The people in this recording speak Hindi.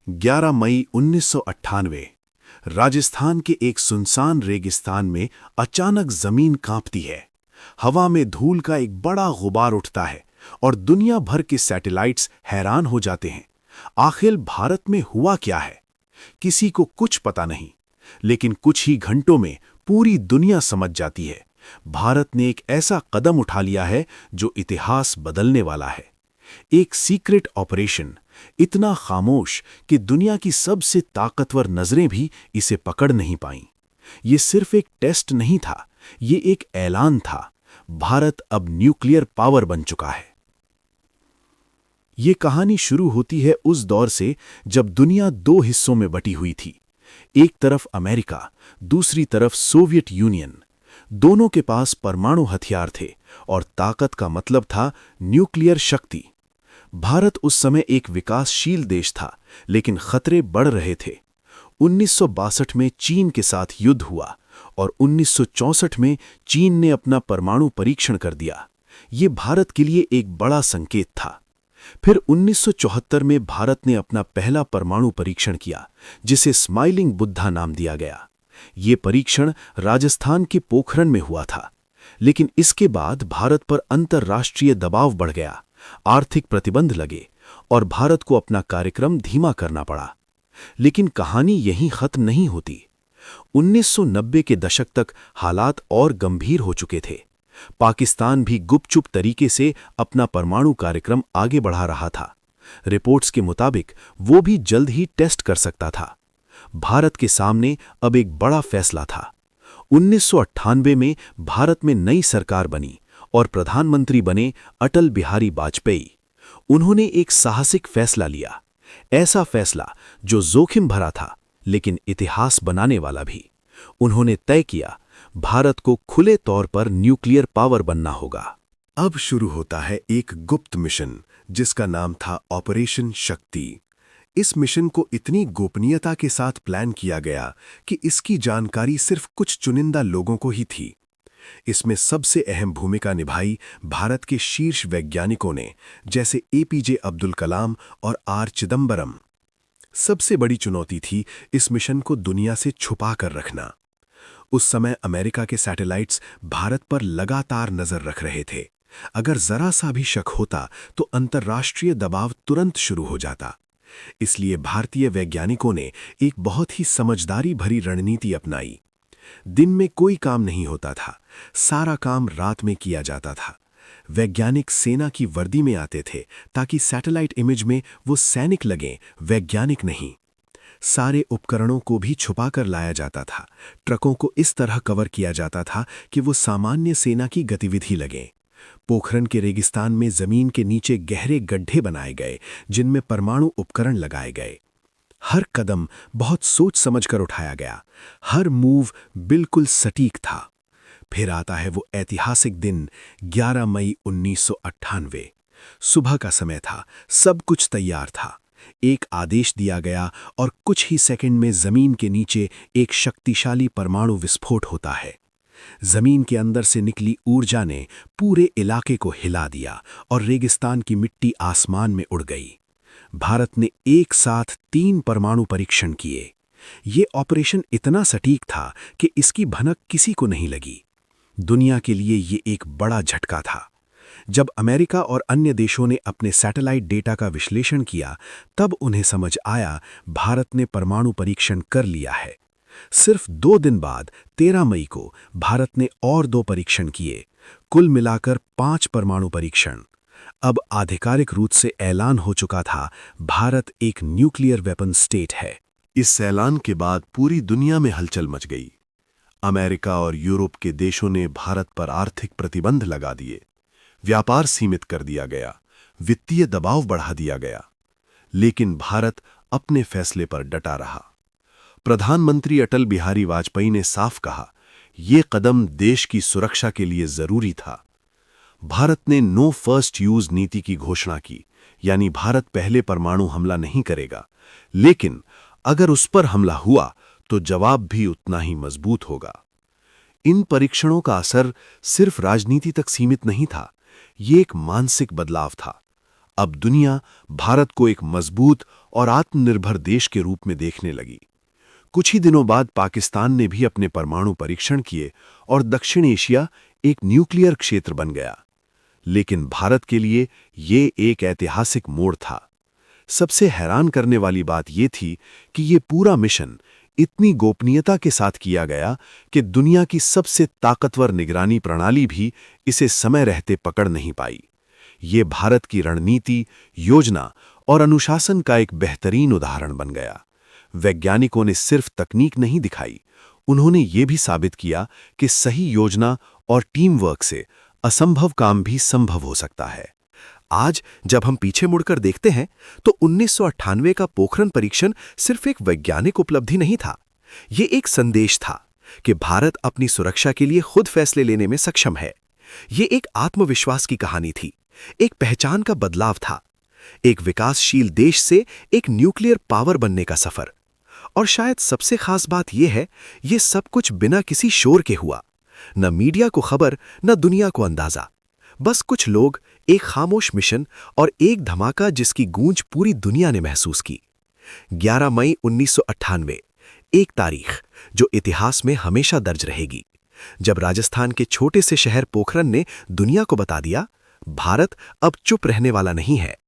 11 मई 1998 राजस्थान के एक सुनसान रेगिस्तान में अचानक जमीन कांपती है। हवा में धूल का एक बड़ा गुबार उठता है और दुनिया भर के सैटेलाइट्स हैरान हो जाते हैं। आखिर भारत में हुआ क्या है? किसी को कुछ पता नहीं, लेकिन कुछ ही घंटों में पूरी दुनिया समझ जाती है। भारत ने एक ऐसा कदम उठा लिया है जो इतिहास बदलने वाला है। एक सीक्रेट ऑपरेशन, इतना खामोश कि दुनिया की सबसे ताकतवर नजरें भी इसे पकड़ नहीं पाईं। ये सिर्फ एक टेस्ट नहीं था, ये एक ऐलान था। भारत अब न्यूक्लियर पावर बन चुका है। ये कहानी शुरू होती है उस दौर से जब दुनिया दो हिस्सों में बटी हुई थी। एक तरफ अमेरिका, दूसरी तरफ सोवियत यूनियन। दोनों के पास परमाणु हथियार थे और ताकत का मतलब था न्यूक्लियर शक्ति। भारत उस समय एक विकासशील देश था, लेकिन खतरे बढ़ रहे थे। 1962 में चीन के साथ युद्ध हुआ और 1964 में चीन ने अपना परमाणु परीक्षण कर दिया। ये भारत के लिए एक बड़ा संकेत था। फिर 1974 में भारत ने अपना पहला परमाणु परीक्षण किया, जिसे स्माइलिंग बुद्धा नाम दिया गया। ये परीक्षण राजस्थान के पोखरण में हुआ था। लेकिन इसके बाद भारत पर अंतर्राष्ट्रीय दबाव बढ़ गया, आर्थिक प्रतिबंध लगे और भारत को अपना कार्यक्रम धीमा करना पड़ा। लेकिन कहानी यहीं खत्म नहीं होती। 1990 के दशक तक हालात और गंभीर हो चुके थे। पाकिस्तान भी गुपचुप तरीके से अपना परमाणु कार्यक्रम आगे बढ़ा रहा था। रिपोर्ट्स के मुताबिक वो भी जल्द ही टेस्ट कर सकता था। भारत के सामने अब एक बड़ा फैसला था। 1998 में भारत में नई सरकार बनी और प्रधानमंत्री बने अटल बिहारी वाजपेयी। उन्होंने एक साहसिक फैसला लिया, ऐसा फैसला जो जोखिम भरा था लेकिन इतिहास बनाने वाला भी। उन्होंने तय किया, भारत को खुले तौर पर न्यूक्लियर पावर बनना होगा। अब शुरू होता है एक गुप्त मिशन जिसका नाम था ऑपरेशन शक्ति। इस मिशन को इतनी गोपनीयता के साथ प्लान किया गया कि इसकी जानकारी सिर्फ कुछ चुनिंदा लोगों को ही थी। इसमें सबसे अहम भूमिका निभाई भारत के शीर्ष वैज्ञानिकों ने, जैसे एपीजे अब्दुल कलाम और आर चिदंबरम। सबसे बड़ी चुनौती थी इस मिशन को दुनिया से छुपा कर रखना। उस समय अमेरिका के सैटेलाइट्स भारत पर लगातार नजर रख रहे थे। अगर जरा सा भी शक होता तो अंतर्राष्ट्रीय दबाव तुरंत शुरू हो जाता। इसलिए भारतीय वैज्ञानिकों ने एक बहुत ही समझदारी भरी रणनीति अपनाई। दिन में कोई काम नहीं होता था, सारा काम रात में किया जाता था। वैज्ञानिक सेना की वर्दी में आते थे ताकि सैटेलाइट इमेज में वो सैनिक लगें, वैज्ञानिक नहीं। सारे उपकरणों को भी छुपाकर लाया जाता था। ट्रकों को इस तरह कवर किया जाता था कि वो सामान्य सेना की गतिविधि लगें। पोखरण के रेगिस्तान में जमीन के नीचे गहरे गड्ढे बनाए गए जिनमें परमाणु उपकरण लगाए गए। हर कदम बहुत सोच समझकर उठाया गया, हर मूव बिल्कुल सटीक था। फिर आता है वो ऐतिहासिक दिन, 11 मई 1998। सुबह का समय था, सब कुछ तैयार था। एक आदेश दिया गया और कुछ ही सेकंड में जमीन के नीचे एक शक्तिशाली परमाणु विस्फोट होता है। जमीन के अंदर से निकली ऊर्जा ने पूरे इलाके को हिला दिया और रेगिस्तान की मिट्टी आसमान में उड़ गई। भारत ने एक साथ 3 परमाणु परीक्षण किए। ये ऑपरेशन इतना सटीक था कि इसकी भनक किसी को नहीं लगी। दुनिया के लिए ये एक बड़ा झटका था। जब अमेरिका और अन्य देशों ने अपने सैटेलाइट डेटा का विश्लेषण किया, तब उन्हें समझ आया भारत ने परमाणु परीक्षण कर लिया है। सिर्फ 2 दिन बाद 13 मई को भारत ने और 2 परीक्षण किए, कुल मिलाकर 5 परमाणु परीक्षण। अब आधिकारिक रूप से ऐलान हो चुका था, भारत एक न्यूक्लियर वेपन स्टेट है। इस ऐलान के बाद पूरी दुनिया में हलचल मच गई। अमेरिका और यूरोप के देशों ने भारत पर आर्थिक प्रतिबंध लगा दिए, व्यापार सीमित कर दिया गया, वित्तीय दबाव बढ़ा दिया गया। लेकिन भारत अपने फैसले पर डटा रहा। प्रधानमंत्री अटल बिहारी वाजपेयी ने साफ कहा, यह कदम देश की सुरक्षा के लिए जरूरी था। भारत ने नो फर्स्ट यूज नीति की घोषणा की, यानी भारत पहले परमाणु हमला नहीं करेगा, लेकिन अगर उस पर हमला हुआ तो जवाब भी उतना ही मजबूत होगा। इन परीक्षणों का असर सिर्फ राजनीति तक सीमित नहीं था, ये एक मानसिक बदलाव था। अब दुनिया भारत को एक मजबूत और आत्मनिर्भर देश के रूप में देखने लगी। कुछ ही दिनों बाद पाकिस्तान ने भी अपने परमाणु परीक्षण किए और दक्षिण एशिया एक न्यूक्लियर क्षेत्र बन गया। लेकिन भारत के लिए ये एक ऐतिहासिक मोड़ था। सबसे हैरान करने वाली बात यह थी कि ये पूरा मिशन इतनी गोपनीयता के साथ किया गया कि दुनिया की सबसे ताकतवर निगरानी प्रणाली भी इसे समय रहते पकड़ नहीं पाई। ये भारत की रणनीति, योजना और अनुशासन का एक बेहतरीन उदाहरण बन गया। वैज्ञानिकों ने सिर्फ तकनीक नहीं दिखाई, उन्होंने ये भी साबित किया कि सही योजना और टीम वर्क से असंभव काम भी संभव हो सकता है। आज जब हम पीछे मुड़कर देखते हैं तो 1998 का पोखरण परीक्षण सिर्फ एक वैज्ञानिक उपलब्धि नहीं था। ये एक संदेश था कि भारत अपनी सुरक्षा के लिए खुद फैसले लेने में सक्षम है। ये एक आत्मविश्वास की कहानी थी, एक पहचान का बदलाव था, एक विकासशील देश से एक न्यूक्लियर पावर बनने का सफर। और शायद सबसे खास बात यह है, ये सब कुछ बिना किसी शोर के हुआ। न मीडिया को खबर, न दुनिया को अंदाजा। बस कुछ लोग, एक खामोश मिशन और एक धमाका जिसकी गूंज पूरी दुनिया ने महसूस की। 11 मई 1998, एक तारीख जो इतिहास में हमेशा दर्ज रहेगी, जब राजस्थान के छोटे से शहर पोखरण ने दुनिया को बता दिया, भारत अब चुप रहने वाला नहीं है।